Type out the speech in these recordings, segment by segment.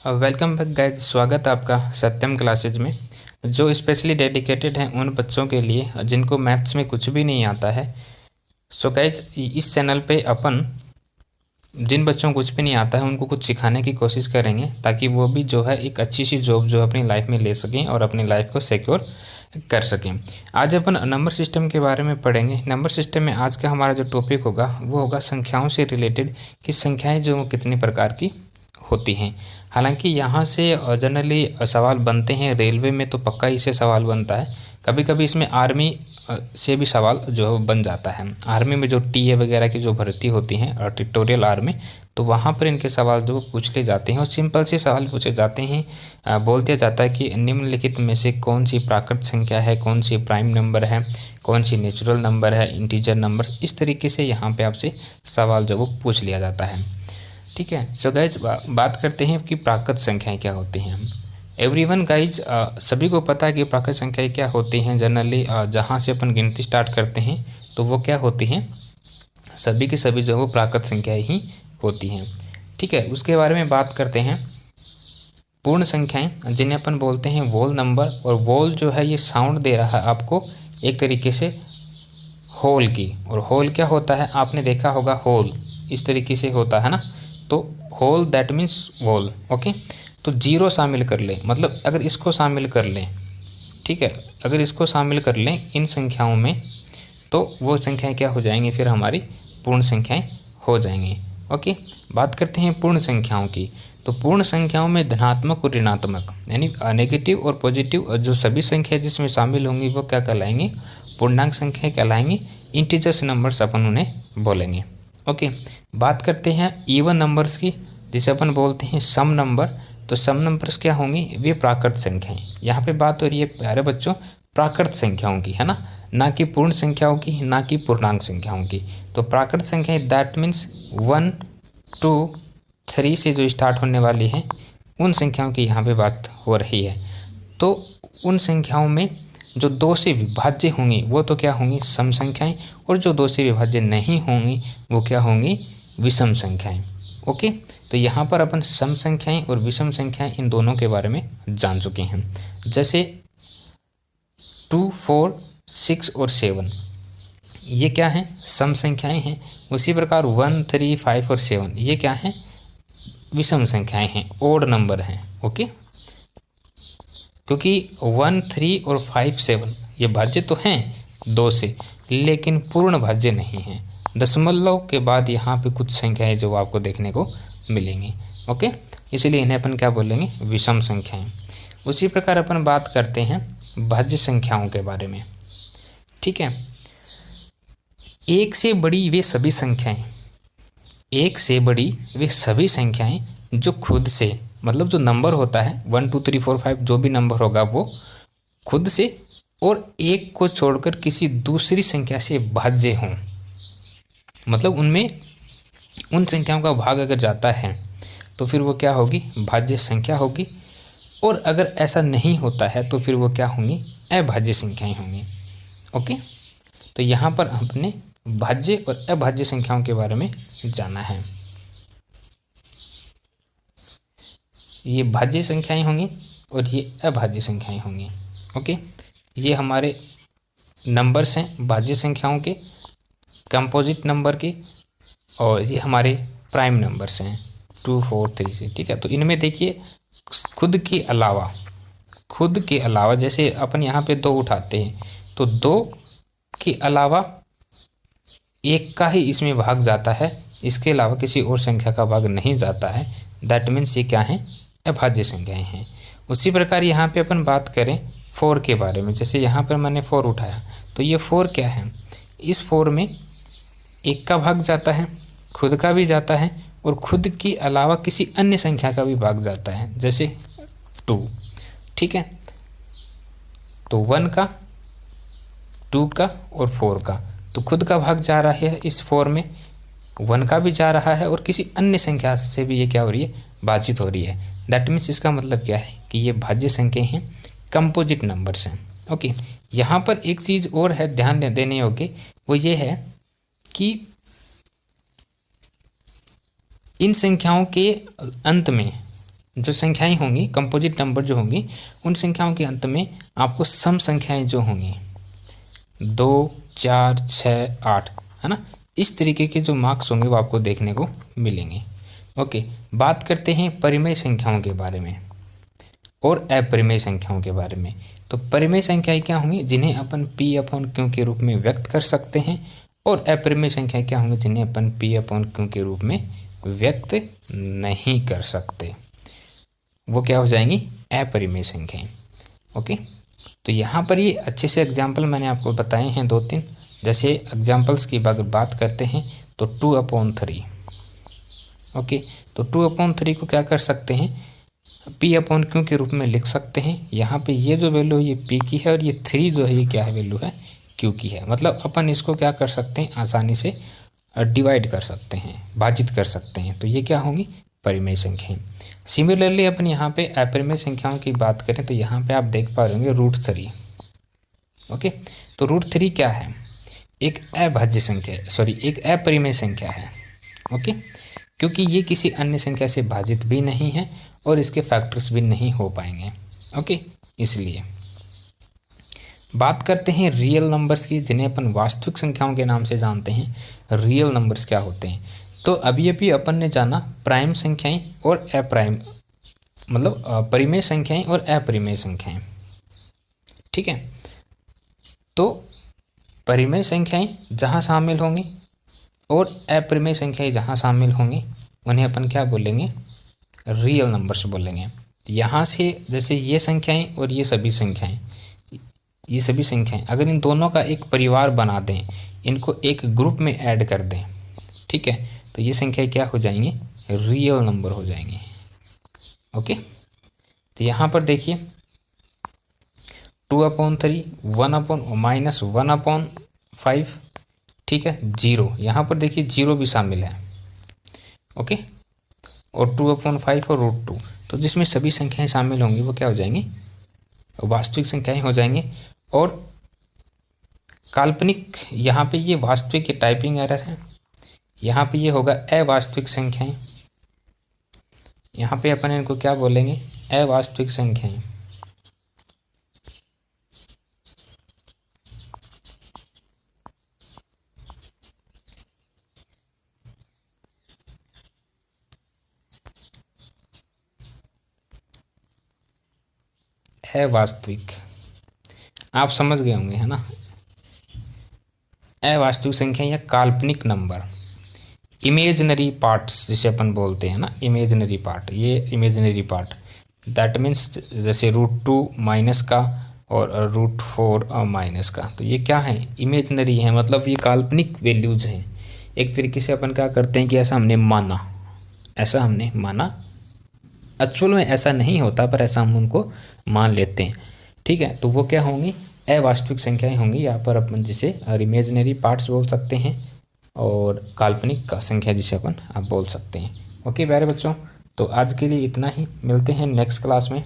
Welcome back guys. स्वागत है आपका सत्यम क्लासेज में, जो स्पेशली डेडिकेटेड हैं उन बच्चों के लिए जिनको मैथ्स में कुछ भी नहीं आता है। सो गाइज, इस चैनल पे अपन जिन बच्चों को कुछ भी नहीं आता है उनको कुछ सिखाने की कोशिश करेंगे, ताकि वो भी जो है एक अच्छी सी जॉब जो अपनी लाइफ में ले सकें और अपनी लाइफ को सिक्योर कर सकें। आज अपन नंबर सिस्टम के बारे में पढ़ेंगे। नंबर सिस्टम में आज का हमारा जो टॉपिक होगा वो होगा संख्याओं से रिलेटेड, कि संख्याएं जो कितने प्रकार की होती हैं। हालांकि यहाँ से जनरली सवाल बनते हैं, रेलवे में तो पक्का ही से सवाल बनता है। कभी कभी इसमें आर्मी से भी सवाल जो बन जाता है। आर्मी में जो टीए वगैरह की जो भर्ती होती हैं और टेरिटोरियल आर्मी, तो वहाँ पर इनके सवाल जो पूछ ले जाते हैं और सिंपल से सवाल पूछे जाते हैं। बोल दिया जाता है कि निम्नलिखित में से कौन सी प्राकृत संख्या है, कौन सी प्राइम नंबर है, कौन सी नेचुरल नंबर है, इंटीजर नंबर। इस तरीके से यहाँ पे आपसे सवाल जो वो पूछ लिया जाता है। ठीक है। सो गाइज, बात करते हैं कि प्राकृत संख्याएं क्या होती हैं। एवरीवन गाइज, सभी को पता है कि प्राकृत संख्याएं क्या होती हैं। जनरली जहाँ से अपन गिनती स्टार्ट करते हैं तो वो क्या होती हैं, सभी के सभी जो वो प्राकृत संख्याएं ही होती हैं। ठीक है। उसके बारे में बात करते हैं। पूर्ण संख्याएं जिन्हें अपन बोलते हैं वोल नंबर, और वोल जो है ये साउंड दे रहा है आपको एक तरीके से होल की। और होल क्या होता है, आपने देखा होगा होल इस तरीके से होता है ना, तो whole that means whole. Okay. तो जीरो शामिल कर लें, मतलब अगर इसको शामिल कर लें, ठीक है, अगर इसको शामिल कर लें इन संख्याओं में, तो वो संख्याएं क्या हो जाएंगी, फिर हमारी पूर्ण संख्याएं हो जाएंगी। ओके। बात करते हैं पूर्ण संख्याओं की। तो पूर्ण संख्याओं में धनात्मक और ऋणात्मक यानी नेगेटिव और पॉजिटिव जो सभी संख्या जिसमें शामिल होंगी वो क्या कहलाएंगी, पूर्णांक संख्याएं कहलाएंगी। इंटीजर्स नंबर्स अपन उन्हें बोलेंगे। ओके। बात करते हैं इवन नंबर्स की, जिसे अपन बोलते हैं सम नंबर। तो सम नंबर्स क्या होंगी, वे प्राकृत संख्याएं। यहाँ पे बात हो रही है प्यारे बच्चों प्राकृत संख्याओं की, है ना कि पूर्ण संख्याओं की, ना कि पूर्णांक संख्याओं की। तो प्राकृत संख्याएं दैट मीन्स 1 2 3 से जो स्टार्ट होने वाली हैं उन संख्याओं की यहाँ पे बात हो रही है। तो उन संख्याओं में जो 2 से विभाज्य होंगी वो तो क्या होंगी, सम संख्याएं, और जो 2 से विभाज्य नहीं होंगी वो क्या होंगी, विषम संख्याएं। ओके। तो यहाँ पर अपन सम संख्याएं और विषम संख्याएं इन दोनों के बारे में जान चुके हैं। जैसे 2 4 6 और 7 ये क्या हैं, सम संख्याएं हैं। उसी प्रकार 1 3 5 और 7 ये क्या हैं, विषम संख्याएं हैं, ओड नंबर हैं। ओके। क्योंकि 1 3 और 5 7 ये भाज्य तो हैं 2 से, लेकिन पूर्ण भाज्य नहीं हैं। दशमलव के बाद यहाँ पे कुछ संख्याएं जो आपको देखने को मिलेंगी। ओके। इसलिए इन्हें अपन क्या बोलेंगे, विषम संख्याएं। उसी प्रकार अपन बात करते हैं भाज्य संख्याओं के बारे में। ठीक है। एक से बड़ी वे सभी संख्याएं, एक से बड़ी वे सभी संख्याएं जो खुद से, मतलब जो नंबर होता है 1 2 3 4 5 जो भी नंबर होगा वो खुद से और एक को छोड़कर किसी दूसरी संख्या से भाज्य हों। मतलब उनमें उन संख्याओं का भाग अगर जाता है तो फिर वो क्या होगी, भाज्य संख्या होगी। और अगर ऐसा नहीं होता है तो फिर वो क्या होंगी, अभाज्य संख्याएं होंगी। ओके। तो यहाँ पर हमने भाज्य और अभाज्य संख्याओं के बारे में जाना है। ये भाज्य संख्याएं होंगी और ये अभाज्य संख्याएं होंगी। ओके। ये हमारे नंबर्स हैं भाज्य संख्याओं के, कंपोजिट नंबर के, और ये हमारे प्राइम नंबर्स हैं 2 4 3 से। ठीक है। तो इनमें देखिए खुद के अलावा जैसे अपन यहाँ पे 2 उठाते हैं तो 2 के अलावा एक का ही इसमें भाग जाता है, इसके अलावा किसी और संख्या का भाग नहीं जाता है। दैट मीन्स ये क्या है, अभाज्य संख्याएं हैं। उसी प्रकार यहाँ पे अपन बात करें 4 के बारे में। जैसे यहाँ पर मैंने 4 उठाया तो ये 4 क्या है, इस 4 में एक का भाग जाता है, खुद का भी जाता है, और खुद के अलावा किसी अन्य संख्या का भी भाग जाता है, जैसे 2। ठीक है। तो 1 का, 2 का और 4 का, तो खुद का भाग जा रहा है इस 4 में, 1 का भी जा रहा है, और किसी अन्य संख्या से भी ये क्या हो रही है, भाजित हो रही है। दैट मीन्स इसका मतलब क्या है कि ये भाज्य संख्याएं हैं, कंपोजिट नंबर्स हैं। ओके। यहाँ पर एक चीज़ और है ध्यान देने योग्य, वो ये है कि इन संख्याओं के अंत में जो संख्याएं होंगी, कंपोजिट नंबर जो होंगी, उन संख्याओं के अंत में आपको सम संख्याएं जो होंगी 2, 4, 6, 8, है ना, इस तरीके के जो मार्क्स होंगे वो आपको देखने को मिलेंगे। ओके, बात करते हैं परिमेय संख्याओं के बारे में और अपरिमेय संख्याओं के बारे में। तो परिमेय संख्याएं क्या होंगी, जिन्हें अपन P/Q के रूप में व्यक्त कर सकते हैं, और अपरिमेय संख्याएं क्या होंगी, जिन्हें अपन P/Q के रूप में व्यक्त नहीं कर सकते, वो क्या हो जाएंगी, अपरिमेय संख्याएं। ओके, तो यहाँ पर ये अच्छे से एग्जाम्पल मैंने आपको बताए हैं 2-3। जैसे एग्जाम्पल्स की अगर बात करते हैं तो 2/3। ओके, तो 2/3 को क्या कर सकते हैं, P/Q के रूप में लिख सकते हैं। यहाँ पे ये जो वैल्यू है ये P की है, और ये 3 जो है ये क्या है, वैल्यू है Q की है। मतलब अपन इसको क्या कर सकते हैं, आसानी से डिवाइड कर सकते हैं, भाजित कर सकते हैं। तो ये क्या होंगी, परिमेय संख्याएं। सिमिलरली अपन यहाँ पे अपरिमेय संख्याओं की बात करें तो यहाँ पे आप देख पा रहे होंगे √3। ओके, तो √3 क्या है, एक अभाज्य संख्या है, सॉरी एक अपरिमेय संख्या है। ओके, क्योंकि ये किसी अन्य संख्या से भाजित भी नहीं है और इसके फैक्टर्स भी नहीं हो पाएंगे। ओके, इसलिए बात करते हैं रियल नंबर्स की, जिन्हें अपन वास्तविक संख्याओं के नाम से जानते हैं। रियल नंबर्स क्या होते हैं, तो अभी अभी अपन ने जाना प्राइम संख्याएं और अप्राइम, मतलब परिमेय संख्याएं और अपरिमेय संख्याएं। ठीक है, तो परिमेय संख्याएं जहाँ शामिल होंगी और अपरिमेय संख्याएं जहाँ शामिल होंगी उन्हें अपन क्या बोलेंगे, रियल नंबर्स बोलेंगे। यहाँ से जैसे ये संख्याएं और ये सभी संख्याएं, ये सभी संख्याएं अगर इन दोनों का एक परिवार बना दें, इनको एक ग्रुप में ऐड कर दें, ठीक है, तो ये संख्याएं क्या हो जाएंगी, रियल नंबर हो जाएंगे। ओके, तो यहाँ पर देखिए 2/3, 1/-1/5, ठीक है, 0, यहाँ पर देखिए 0 भी शामिल है। ओके, और 2/5 और √2, तो जिसमें सभी संख्याएं शामिल होंगी वो क्या हो जाएंगी, वास्तविक संख्याएं हो जाएंगी। और काल्पनिक, यहाँ पे ये वास्तविक, ये टाइपिंग एरर है, यहाँ पे ये होगा अवास्तविक संख्याएं। यहाँ पे अपन इनको क्या बोलेंगे, अवास्तविक संख्याएं। अवास्तविक, आप समझ गए होंगे, है ना। अवास्तविक संख्या या काल्पनिक नंबर, इमेजनरी पार्ट्स जिसे अपन बोलते हैं ना, इमेजनरी पार्ट, ये इमेजनरी पार्ट, दैट मीन्स जैसे √2 माइनस का और √4 माइनस का, तो ये क्या है, इमेजनरी है, मतलब ये काल्पनिक वैल्यूज हैं। एक तरीके से अपन क्या करते हैं कि ऐसा हमने माना, एक्चुअल में ऐसा नहीं होता पर ऐसा हम उनको मान लेते हैं। ठीक है, तो वो क्या होंगी, अवास्तविक संख्याएं होंगी। यहाँ पर अपन जिसे इमेजनरी पार्ट्स बोल सकते हैं और काल्पनिक का संख्या जिसे अपन आप बोल सकते हैं। ओके प्यारे बच्चों, तो आज के लिए इतना ही, मिलते हैं नेक्स्ट क्लास में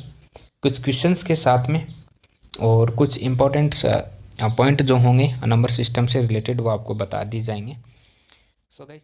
कुछ क्वेश्चंस के साथ में, और कुछ इम्पोर्टेंट पॉइंट जो होंगे नंबर सिस्टम से रिलेटेड वो आपको बता दी जाएंगे। So guys.